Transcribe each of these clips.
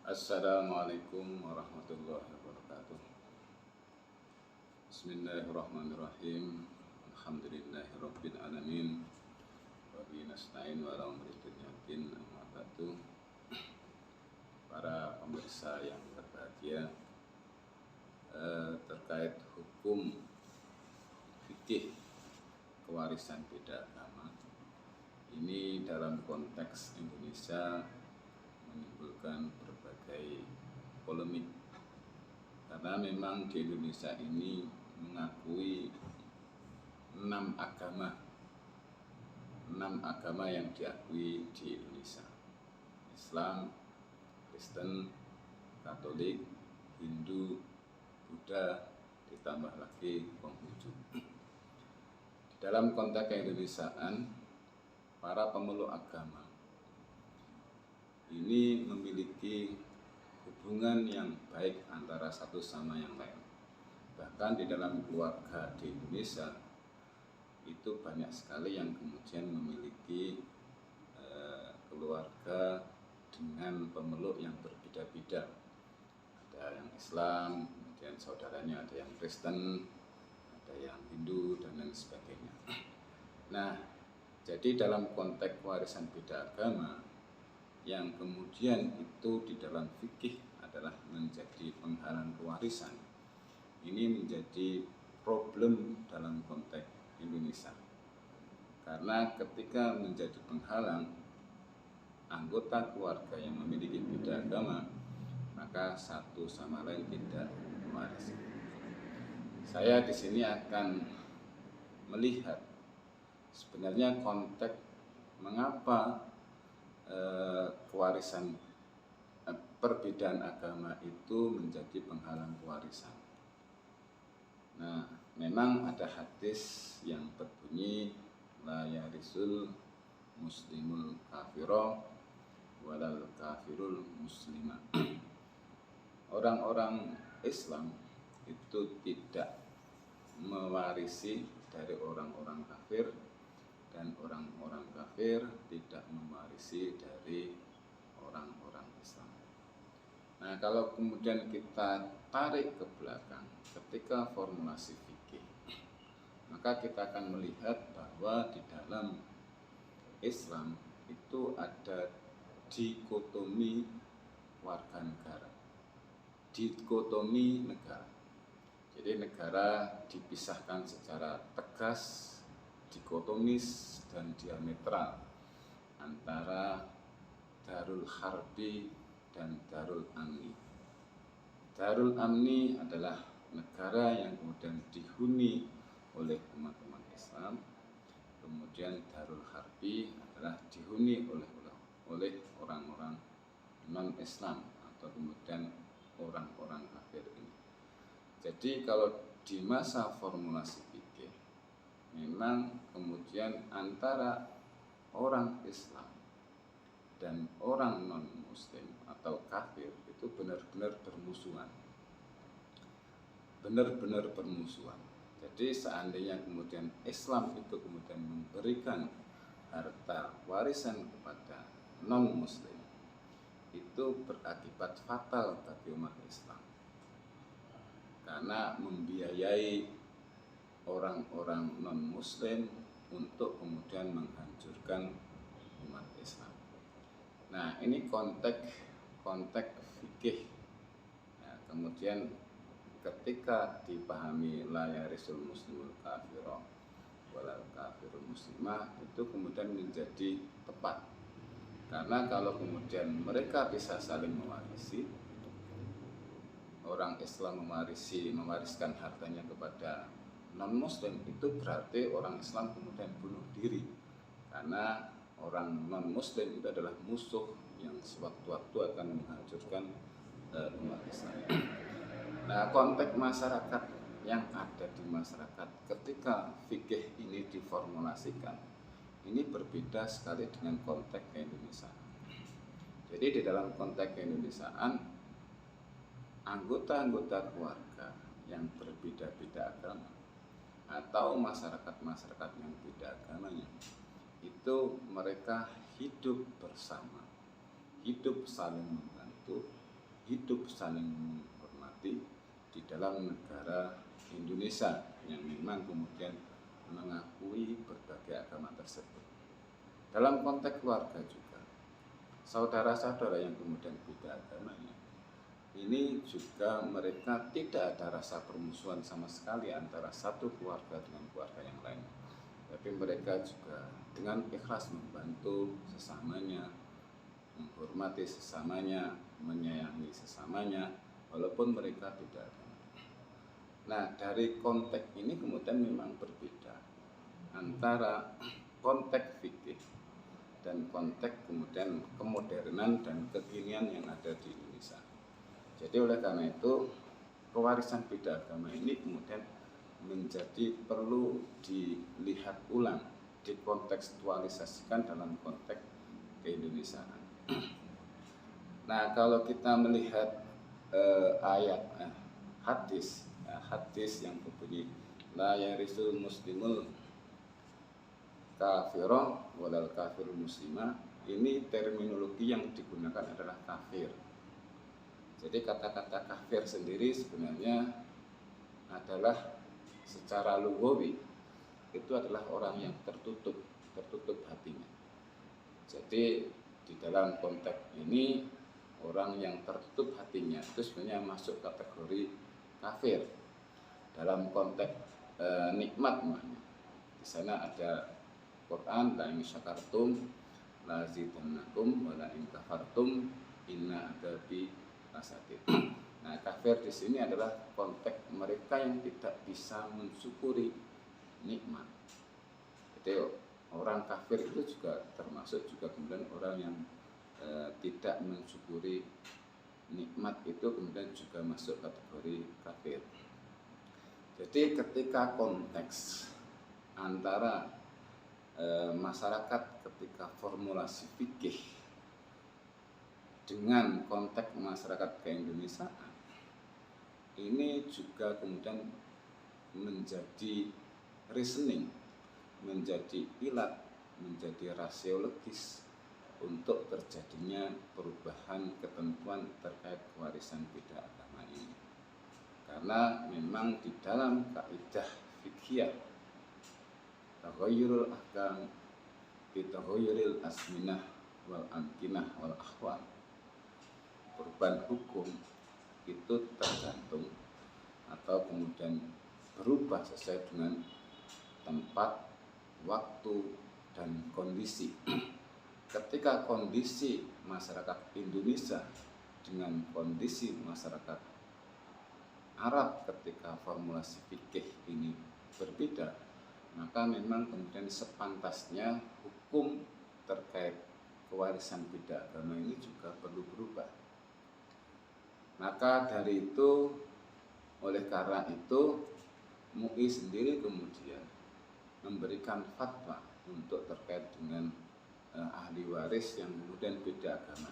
Assalamualaikum warahmatullahi wabarakatuh. Bismillahirrahmanirrahim. Alhamdulillahirabbil alamin. Wa bihi nasta'in wa ala umuri dunya din amma ba'du. Para pemirsa yang berbahagia, terkait hukum fikih kewarisan beda agama, ini dalam konteks Indonesia menimbulkan berbagai polemik, karena memang di Indonesia ini mengakui 6 agama yang diakui di Indonesia: Islam, Kristen, Katolik, Hindu, Buddha, ditambah lagi Konghucu. Di dalam konteks keindonesiaan, para pemeluk agama ini memiliki hubungan yang baik antara satu sama yang lain. Bahkan di dalam keluarga di Indonesia itu banyak sekali yang kemudian memiliki keluarga dengan pemeluk yang berbeda-beda. Ada yang Islam, kemudian saudaranya ada yang Kristen, ada yang Hindu, dan lain sebagainya. Nah, jadi dalam konteks warisan beda agama, yang kemudian itu di dalam fikih adalah menjadi penghalang kewarisan, ini menjadi problem dalam konteks Indonesia. Karena ketika menjadi penghalang anggota keluarga yang memiliki beda agama, maka satu sama lain tidak mewarisi. Saya di sini akan melihat sebenarnya konteks mengapa kewarisan perbedaan agama itu menjadi penghalang kewarisan. Nah, memang ada hadis yang berbunyi la yarisul muslimul kafiro walal kafirul muslima. Orang-orang Islam itu tidak mewarisi dari orang-orang kafir, dan orang-orang kafir tidak mewarisi dari orang-orang Islam. Nah, kalau kemudian kita tarik ke belakang ketika formulasi fikih, maka kita akan melihat bahwa di dalam Islam itu ada dikotomi warga negara, dikotomi negara. Jadi negara dipisahkan secara tegas, dikotomis dan diametral antara Darul Harbi dan Darul Amni. Darul Amni adalah negara yang kemudian dihuni oleh umat-umat Islam, kemudian Darul Harbi adalah dihuni oleh orang-orang non-Islam atau kemudian orang-orang kafir ini. Jadi kalau di masa formulasi fikih, memang kemudian antara orang Islam dan orang non-Muslim atau kafir itu benar-benar bermusuhan. Benar-benar bermusuhan. Jadi seandainya kemudian Islam itu kemudian memberikan harta warisan kepada non-Muslim, itu berakibat fatal bagi umat Islam, karena membiayai orang-orang non-Muslim untuk kemudian menghancurkan umat Islam. Nah, ini konteks fikih. Nah, kemudian ketika dipahami la yarisul muslimul kafiro walal kafirul muslimah, itu kemudian menjadi tepat. Karena kalau kemudian mereka bisa saling mewarisi, orang Islam mewariskan hartanya kepada non-Muslim, itu berarti orang Islam kemudian bunuh diri, karena orang non-Muslim itu adalah musuh yang sewaktu-waktu akan menghancurkan umat Islam. Nah, konteks masyarakat yang ada di masyarakat ketika fikih ini diformulasikan, ini berbeda sekali dengan konteks keindonesiaan. Jadi di dalam konteks keindonesiaan, anggota-anggota keluarga yang berbeda-beda agama atau masyarakat-masyarakat yang beda agamanya, itu mereka hidup bersama, hidup saling membantu, hidup saling menghormati di dalam negara Indonesia yang memang kemudian mengakui berbagai agama tersebut. Dalam konteks keluarga juga, saudara-saudara yang kemudian beda agamanya, ini juga mereka tidak ada rasa permusuhan sama sekali antara satu keluarga dengan keluarga yang lain. Tapi mereka juga dengan ikhlas membantu sesamanya, menghormati sesamanya, menyayangi sesamanya, walaupun mereka beda agama. Nah, dari konteks ini kemudian memang berbeda antara konteks fikih dan konteks kemudian kemodernan dan kekinian yang ada di Indonesia. Jadi oleh karena itu pewarisan beda agama ini kemudian menjadi perlu dilihat ulang, dikontekstualisasikan dalam konteks keindonesiaan. Nah, kalau kita melihat hadis yang berbunyi la yarisul muslimul kafirun walal kafirul muslimah, ini terminologi yang digunakan adalah kafir. Jadi kata-kata kafir sendiri sebenarnya adalah secara lugawi itu adalah orang yang tertutup hatinya. Jadi di dalam konteks ini orang yang tertutup hatinya itu sebenarnya masuk kategori kafir. Dalam konteks nikmat makanya. Di sana ada Quran, la in syakartum la zidannakum wa la in kafartum inna adabi lasadid. Nah, kafir di sini adalah konteks mereka yang tidak bisa mensyukuri nikmat. Jadi orang kafir itu juga termasuk juga kemudian orang yang tidak mensyukuri nikmat, itu kemudian juga masuk kategori kafir. Jadi ketika konteks antara masyarakat ketika formulasi fikih dengan konteks masyarakat keindonesiaan, ini juga kemudian menjadi reasoning, menjadi ilat, menjadi rasiologis untuk terjadinya perubahan ketentuan terkait warisan beda agama ini. Karena memang di dalam kaidah fiqhiyah taghayyurul ahkam bi taghayyuril asminah wal amkinah wal ahwal, perubahan hukum itu tergantung atau kemudian berubah sesuai dengan tempat, waktu, dan kondisi. Ketika kondisi masyarakat Indonesia dengan kondisi masyarakat Arab ketika formulasi fikih ini berbeda, maka memang kemudian sepantasnya hukum terkait kewarisan beda agama ini juga perlu berubah. Maka dari itu, oleh karena itu MUI sendiri kemudian memberikan fatwa untuk terkait dengan ahli waris yang kemudian beda agama,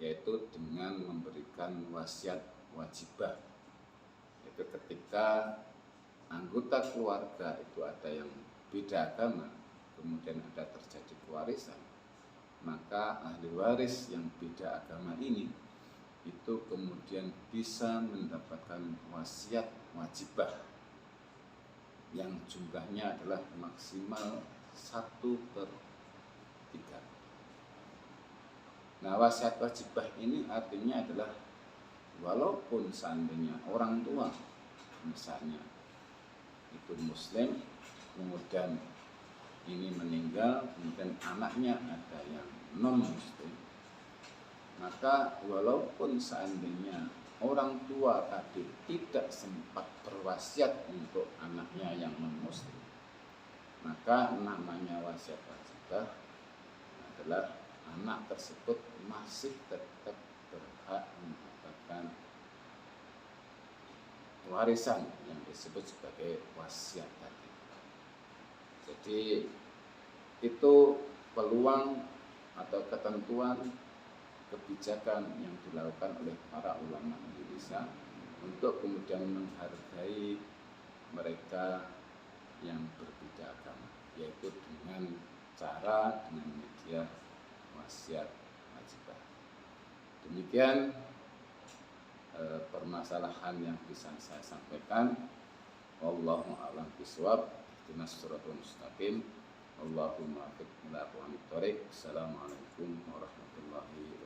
yaitu dengan memberikan wasiat wajibah. Yaitu ketika anggota keluarga itu ada yang beda agama, kemudian ada terjadi pewarisan, maka ahli waris yang beda agama ini itu kemudian bisa mendapatkan wasiat wajibah yang jumlahnya adalah maksimal 1/3. Nah, wasiat wajibah ini artinya adalah walaupun seandainya orang tua misalnya itu muslim, kemudian ini meninggal, kemudian anaknya ada yang non muslim, maka walaupun seandainya orang tua tadi tidak sempat berwasiat untuk anaknya yang non-muslim, maka namanya wasiat wajibah adalah anak tersebut masih tetap berhak mendapatkan warisan yang disebut sebagai wasiat tadi. Jadi itu peluang atau ketentuan kebijakan yang dilakukan oleh para ulama Indonesia untuk kemudian menghargai mereka yang berbeda agama, yaitu dengan media wasiat wajibah. Demikian permasalahan yang bisa saya sampaikan. Wallahu a'lam bishawab. Ihdinas siratal mustaqim. Allahumma fiqh ila aqwamit thoriq. Assalamualaikum warahmatullahi wabarakatuh.